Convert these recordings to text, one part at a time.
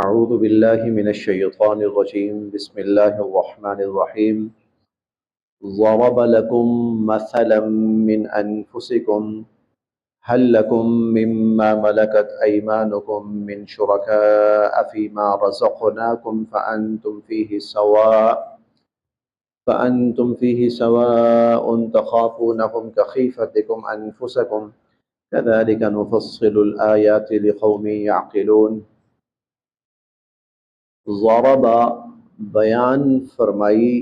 أعوذ بالله من الشيطان الرجيم بسم الله الرحمن الرحيم ضرب لكم مثلا من أنفسكم هل لكم مما ملكت أيمانكم من شركاء فيما رزقناكم فأنتم فيه سواء تخافونهم كخيفتكم أنفسكم كذلك نفصل الآيات لقوم يعقلون۔ ضرب بیان فرمائی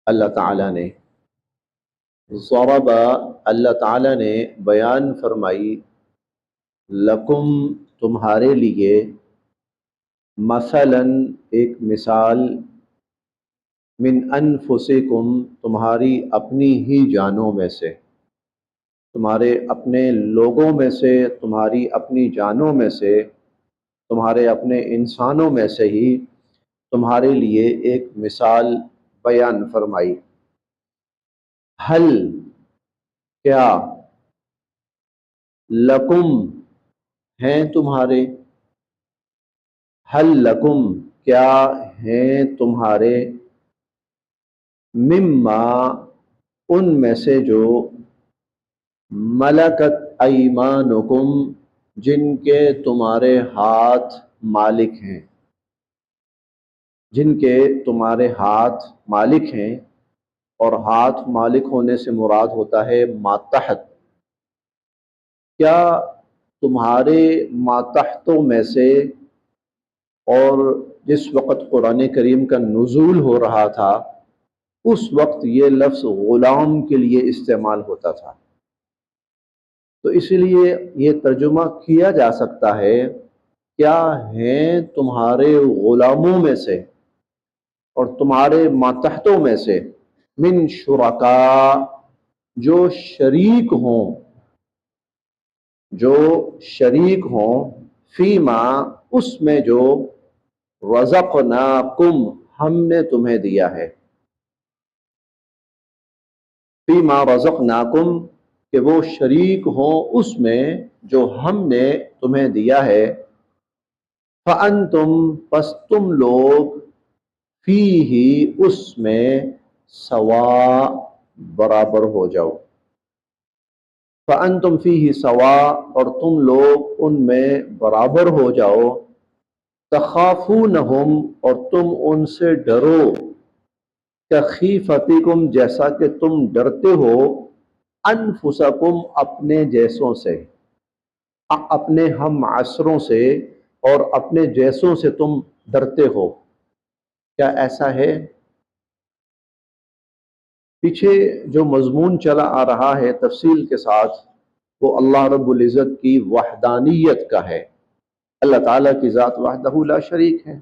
اللہ تعالیٰ نے، ضرب اللہ تعالیٰ نے بیان فرمائی، لکم تمہارے لیے، مثلاً ایک مثال، من انفسکم تمہاری اپنی ہی جانوں میں سے، تمہارے اپنے لوگوں میں سے، تمہاری اپنی جانوں میں سے، تمہارے اپنے انسانوں میں سے ہی تمہارے لیے ایک مثال بیان فرمائی۔ حل کیا، لکم ہیں تمہارے، حل لکم کیا ہیں تمہارے، مما ان میں سے جو، ملکت ایمانکم جن کے تمہارے ہاتھ مالک ہیں، جن کے تمہارے ہاتھ مالک ہیں، اور ہاتھ مالک ہونے سے مراد ہوتا ہے ماتحت۔ کیا تمہارے ماتحتوں میں سے، اور جس وقت قرآن کریم کا نزول ہو رہا تھا اس وقت یہ لفظ غلام کے لیے استعمال ہوتا تھا، تو اس لیے یہ ترجمہ کیا جا سکتا ہے، کیا ہیں تمہارے غلاموں میں سے اور تمہارے ماتحتوں میں سے، من شرکاء جو شریک ہوں، جو شریک ہوں، فیما اس میں جو، رزقناکم ہم نے تمہیں دیا ہے، فیما رزقناکم کہ وہ شریک ہوں اس میں جو ہم نے تمہیں دیا ہے، فأنتم پس تم لوگ، فیہ اس میں، سوا برابر ہو جاؤ، فأنتم فیہ سوا اور تم لوگ ان میں برابر ہو جاؤ، تخافونہم اور تم ان سے ڈرو، کخیفتکم جیسا کہ تم ڈرتے ہو، انفسکم اپنے جیسوں سے، اپنے ہم عصروں سے اور اپنے جیسوں سے تم ڈرتے ہو۔ کیا ایسا ہے؟ پیچھے جو مضمون چلا آ رہا ہے تفصیل کے ساتھ وہ اللہ رب العزت کی وحدانیت کا ہے۔ اللہ تعالیٰ کی ذات وحدہ لا شریک ہے،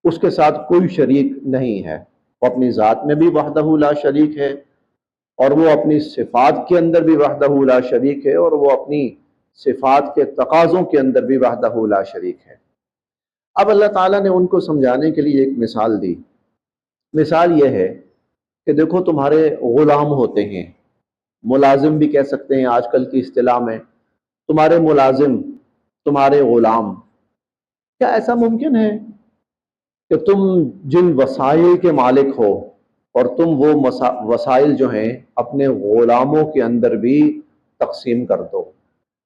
اس کے ساتھ کوئی شریک نہیں ہے، وہ اپنی ذات میں بھی وحدہ لا شریک ہے، اور وہ اپنی صفات کے اندر بھی وحدہ لا شریک ہے، اور وہ اپنی صفات کے تقاضوں کے اندر بھی وحدہ لا شریک ہے۔ اب اللہ تعالیٰ نے ان کو سمجھانے کے لیے ایک مثال دی۔ مثال یہ ہے کہ دیکھو تمہارے غلام ہوتے ہیں، ملازم بھی کہہ سکتے ہیں آج کل کی اصطلاح میں، تمہارے ملازم، تمہارے غلام۔ کیا ایسا ممکن ہے کہ تم جن وسائل کے مالک ہو اور تم وہ وسائل جو ہیں اپنے غلاموں کے اندر بھی تقسیم کر دو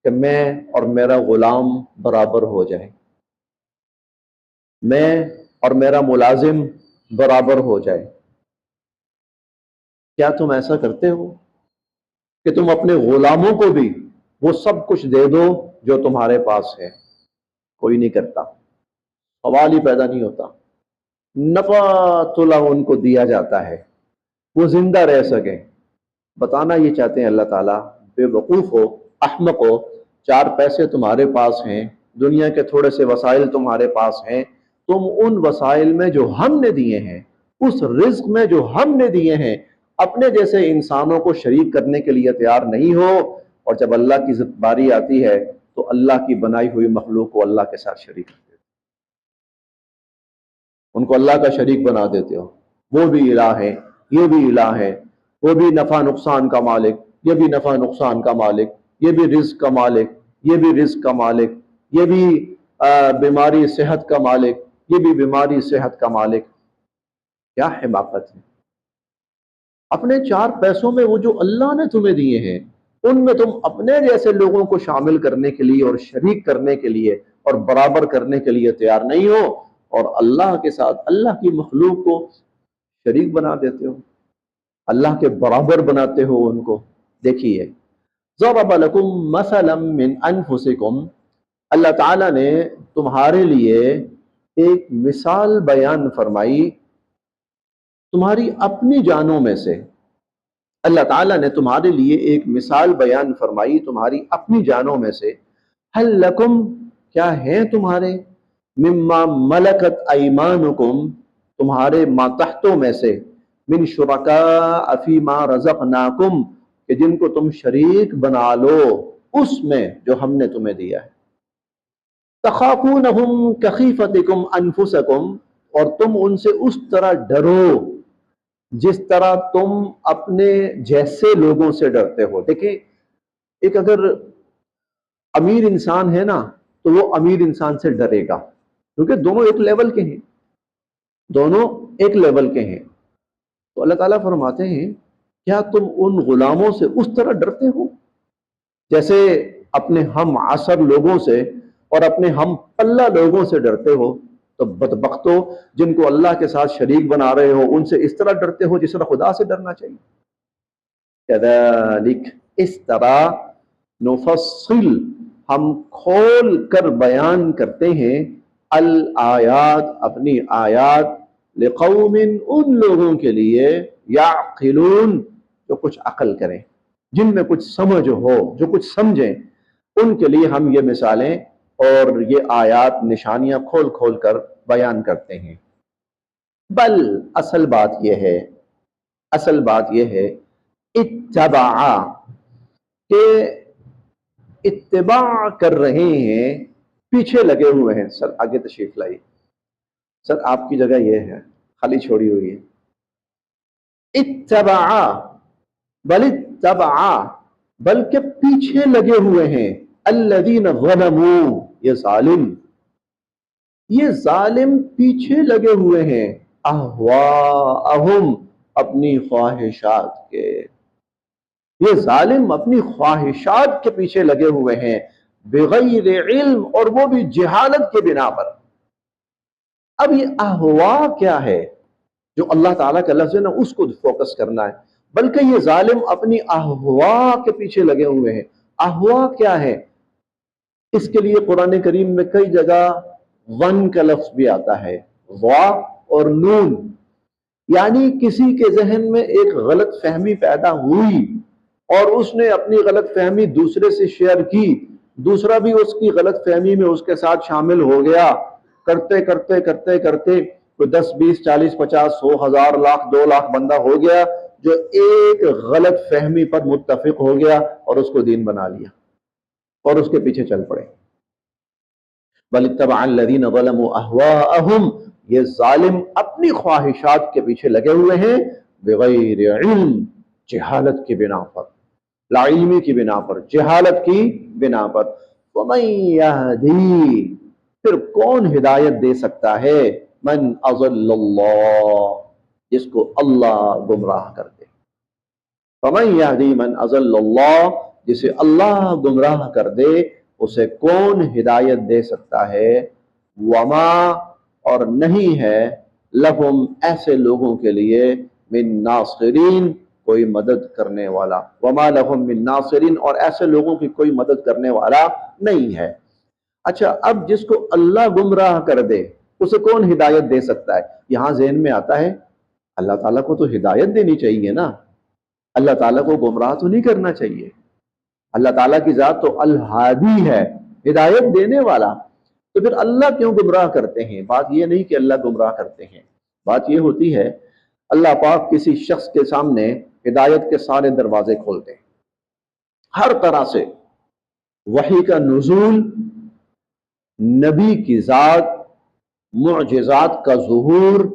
کہ میں اور میرا غلام برابر ہو جائے، میں اور میرا ملازم برابر ہو جائے؟ کیا تم ایسا کرتے ہو کہ تم اپنے غلاموں کو بھی وہ سب کچھ دے دو جو تمہارے پاس ہے؟ کوئی نہیں کرتا، سوال ہی پیدا نہیں ہوتا۔ نفع تلا ان کو دیا جاتا ہے، وہ زندہ رہ سکیں۔ بتانا یہ چاہتے ہیں اللہ تعالیٰ، بے وقوف ہو، احمق ہو، چار پیسے تمہارے پاس ہیں، دنیا کے تھوڑے سے وسائل تمہارے پاس ہیں، تم ان وسائل میں جو ہم نے دیے ہیں، اس رزق میں جو ہم نے دیے ہیں، اپنے جیسے انسانوں کو شریک کرنے کے لیے تیار نہیں ہو، اور جب اللہ کی باری آتی ہے تو اللہ کی بنائی ہوئی مخلوق کو اللہ کے ساتھ شریک کرتے ہو، ان کو اللہ کا شریک بنا دیتے ہو۔ وہ بھی الہ ہے، یہ بھی الہ ہے، وہ بھی نفع نقصان کا مالک، یہ بھی نفع نقصان کا مالک، یہ بھی رزق کا مالک، یہ بھی رزق کا مالک، یہ بھی بیماری صحت کا مالک، یہ بھی بیماری صحت کا مالک۔ کیا حماقت ہے! اپنے چار پیسوں میں وہ جو اللہ نے تمہیں دیے ہیں ان میں تم اپنے جیسے لوگوں کو شامل کرنے کے لیے اور شریک کرنے کے لیے اور برابر کرنے کے لیے تیار نہیں ہو، اور اللہ کے ساتھ اللہ کی مخلوق کو شریک بنا دیتے ہو، اللہ کے برابر بناتے ہو ان کو۔ دیکھیے، ضرب لکم مثلا من انفسکم، اللہ تعالیٰ نے تمہارے لیے ایک مثال بیان فرمائی تمہاری اپنی جانوں میں سے۔ اللہ تعالیٰ نے تمہارے لیے ایک مثال بیان فرمائی تمہاری اپنی جانوں میں سے۔ ہل لکم، کیا ہیں تمہارے، مما ملکت ایمانکم، تمہارے ماتحتوں میں سے، من شرکاء فیما رزقناکم، کہ جن کو تم شریک بنا لو اس میں جو ہم نے تمہیں دیا ہے۔ تخافونہم کخیفتکم انفسکم، اور تم ان سے اس طرح ڈرو جس طرح تم اپنے جیسے لوگوں سے ڈرتے ہو۔ دیکھیں، ایک اگر امیر انسان ہے نا تو وہ امیر انسان سے ڈرے گا، کیونکہ دونوں ایک لیول کے ہیں، دونوں ایک لیول کے ہیں۔ تو اللہ تعالیٰ فرماتے ہیں کیا تم ان غلاموں سے اس طرح ڈرتے ہو جیسے اپنے ہم عصر لوگوں سے اور اپنے ہم پلہ لوگوں سے ڈرتے ہو؟ تو بدبختو، جن کو اللہ کے ساتھ شریک بنا رہے ہو ان سے اس طرح ڈرتے ہو جس طرح خدا سے ڈرنا چاہیے۔ کذالک، اس طرح، نفصل، ہم کھول کر بیان کرتے ہیں، الآیات، اپنی آیات، لقوم، ان لوگوں کے لیے، یعقلون، جو کچھ عقل کریں، جن میں کچھ سمجھ ہو، جو کچھ سمجھیں، ان کے لیے ہم یہ مثالیں اور یہ آیات، نشانیاں کھول کھول کر بیان کرتے ہیں۔ بل، اصل بات یہ ہے، اصل بات یہ ہے، اتبع، کہ اتباع کر رہے ہیں، پیچھے لگے ہوئے ہیں۔ سر آگے تشریف لائیے، سر آپ کی جگہ یہ ہے، خالی چھوڑی ہوئی ہے۔ اتبع، بل اتبع، بلکہ پیچھے لگے ہوئے ہیں، الذین ظلموا، یہ ظالم پیچھے لگے ہوئے ہیں، اہواءہم، اپنی خواہشات کے، یہ ظالم اپنی خواہشات کے پیچھے لگے ہوئے ہیں، بغیر علم، اور وہ بھی جہالت کے بنا پر۔ اب یہ اہواء کیا ہے جو اللہ تعالیٰ کا لفظ ہے نا، اس کو فوکس کرنا ہے، بلکہ یہ ظالم اپنی اہواء کے پیچھے لگے ہوئے ہیں۔ اہواء کیا ہے؟ اس کے لیے قرآن کریم میں کئی جگہ ون کا لفظ بھی آتا ہے، وا اور نون، یعنی کسی کے ذہن میں ایک غلط فہمی پیدا ہوئی اور اس نے اپنی غلط فہمی دوسرے سے شیئر کی، دوسرا بھی اس کی غلط فہمی میں اس کے ساتھ شامل ہو گیا، کرتے کرتے کرتے کرتے کوئی 10 20 40 50 100 1000 لاکھ 2 لاکھ بندہ ہو گیا جو ایک غلط فہمی پر متفق ہو گیا اور اس کو دین بنا لیا اور اس کے پیچھے چل پڑے۔ بل اتبع الذین ظلموا اہواءہم، یہ ظالم اپنی خواہشات کے پیچھے لگے ہوئے ہیں، بغیر علم، جہالت کی بنا پر، لا علمی کی بنا پر، جہالت کی بنا پر۔ ومن یہدی، پھر کون ہدایت دے سکتا ہے، من اضل اللہ، جس کو اللہ گمراہ کر دے۔ فمن یہدی من اضل اللہ، جسے اللہ گمراہ کر دے اسے کون ہدایت دے سکتا ہے۔ وما، اور نہیں ہے، لہم، ایسے لوگوں کے لیے، من ناصرین، کوئی مدد کرنے والا۔ وما لہم من ناصرین، اور ایسے لوگوں کی کوئی مدد کرنے والا نہیں ہے۔ اچھا، اب جس کو اللہ گمراہ کر دے اسے کون ہدایت دے سکتا ہے؟ یہاں ذہن میں آتا ہے اللہ تعالیٰ کو تو ہدایت دینی چاہیے نا، اللہ تعالیٰ کو گمراہ تو نہیں کرنا چاہیے۔ اللہ تعالیٰ کی ذات تو الہادی ہے، ہدایت دینے والا، تو پھر اللہ کیوں گمراہ کرتے ہیں؟ بات یہ نہیں کہ اللہ گمراہ کرتے ہیں، بات یہ ہوتی ہے اللہ پاک کسی شخص کے سامنے ہدایت کے سارے دروازے کھولتے ہیں، ہر طرح سے، وحی کا نزول، نبی کی ذات، معجزات کا ظہور،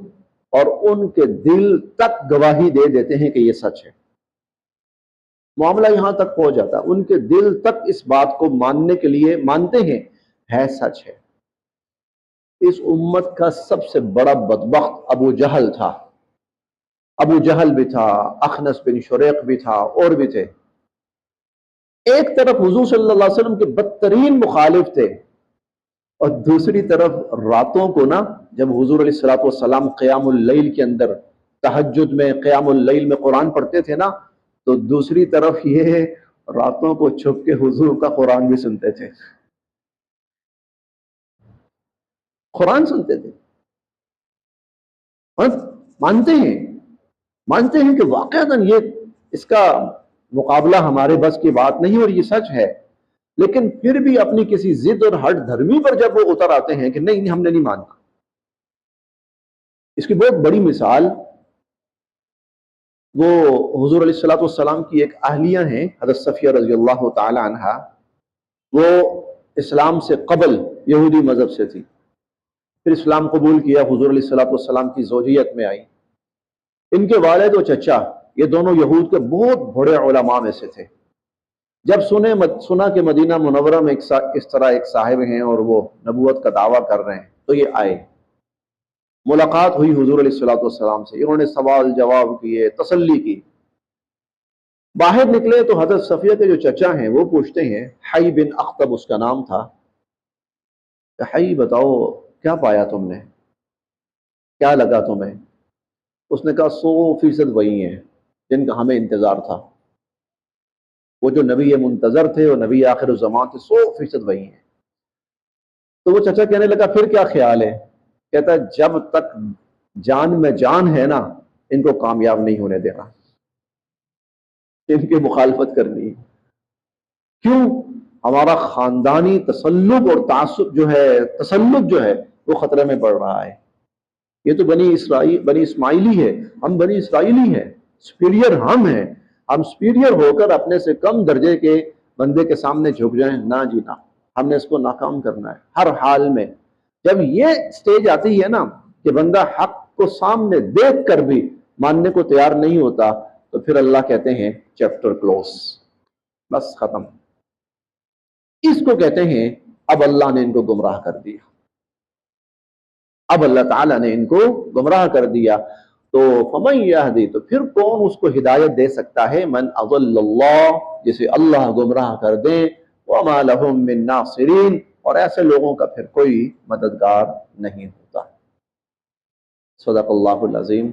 اور ان کے دل تک گواہی دے دیتے ہیں کہ یہ سچ ہے۔ معاملہ یہاں تک پہنچ جاتا ہے، ان کے دل تک اس بات کو ماننے کے لیے مانتے ہیں ہے سچ ہے۔ اس امت کا سب سے بڑا بدبخت ابو جہل تھا. ابو جہل بھی تھا، اخنس بن شریق بھی تھا، اور بھی تھے. ایک طرف حضور صلی اللہ علیہ وسلم کے بدترین مخالف تھے، اور دوسری طرف راتوں کو نا جب حضور علیہ الصلوۃ والسلام قیام اللیل کے اندر، تہجد میں قیام اللیل میں قرآن پڑھتے تھے نا، تو دوسری طرف یہ راتوں کو چھپ کے حضور کا قرآن بھی سنتے تھے. قرآن سنتے تھے اور مانتے ہیں کہ واقعتاً یہ اس کا مقابلہ ہمارے بس کی بات نہیں، اور یہ سچ ہے. لیکن پھر بھی اپنی کسی ضد اور ہٹ دھرمی پر جب وہ اتر آتے ہیں کہ نہیں ہم نے نہیں ماننا. اس کی بہت بڑی مثال وہ حضور علیہ الصلوۃ والسلام کی ایک اہلیہ ہیں، حضرت صفیہ رضی اللہ تعالی عنہا. وہ اسلام سے قبل یہودی مذہب سے تھی، پھر اسلام قبول کیا، حضور علیہ الصلوۃ والسلام کی زوجیت میں آئی. ان کے والد و چچا یہ دونوں یہود کے بہت بڑے علماء میں سے تھے. جب سنا کہ مدینہ منورہ میں اس طرح ایک صاحب ہیں اور وہ نبوت کا دعویٰ کر رہے ہیں، تو یہ آئے. ملاقات ہوئی حضور علیہ الصلوۃ والسلام سے، انہوں نے سوال جواب کیے، تسلی کی. باہر نکلے تو حضرت صفیہ کے جو چچا ہیں وہ پوچھتے ہیں، حی بن اخطب اس کا نام تھا، کہ حی بتاؤ کیا پایا تم نے، کیا لگا تمہیں؟ اس نے کہا 100% وہی ہیں جن کا ہمیں انتظار تھا. وہ جو نبی منتظر تھے اور نبی آخر الزمان تھے، 100% وہی ہیں. تو وہ چچا کہنے لگا پھر کیا خیال ہے؟ کہتا ہے جب تک جان میں جان ہے نا ان کو کامیاب نہیں ہونے دینا، ان کی مخالفت کرنی ہے. کیوں؟ ہمارا خاندانی تسلط اور تعصب تسلط جو ہے وہ خطرے میں پڑ رہا ہے. یہ تو بنی اسماعیلی ہے، ہم بنی اسرائیلی ہیں، سپیریئر ہم ہیں. ہم سپیریئر ہو کر اپنے سے کم درجے کے بندے کے سامنے جھک جائیں؟ نہ جی نہ، ہم نے اس کو ناکام کرنا ہے ہر حال میں. جب یہ سٹیج آتی ہے نا کہ بندہ حق کو سامنے دیکھ کر بھی ماننے کو تیار نہیں ہوتا، تو پھر اللہ کہتے ہیں چیپٹر کلوز، بس ختم. اس کو کہتے ہیں اب اللہ نے ان کو گمراہ کر دیا، اب اللہ تعالیٰ نے ان کو گمراہ کر دیا. تو فمن یہدی، تو پھر کون اس کو ہدایت دے سکتا ہے؟ من اضل اللہ، جسے اللہ گمراہ کر دے. وما لهم من ناصرین، اور ایسے لوگوں کا پھر کوئی مددگار نہیں ہوتا. صدق اللہ العظیم.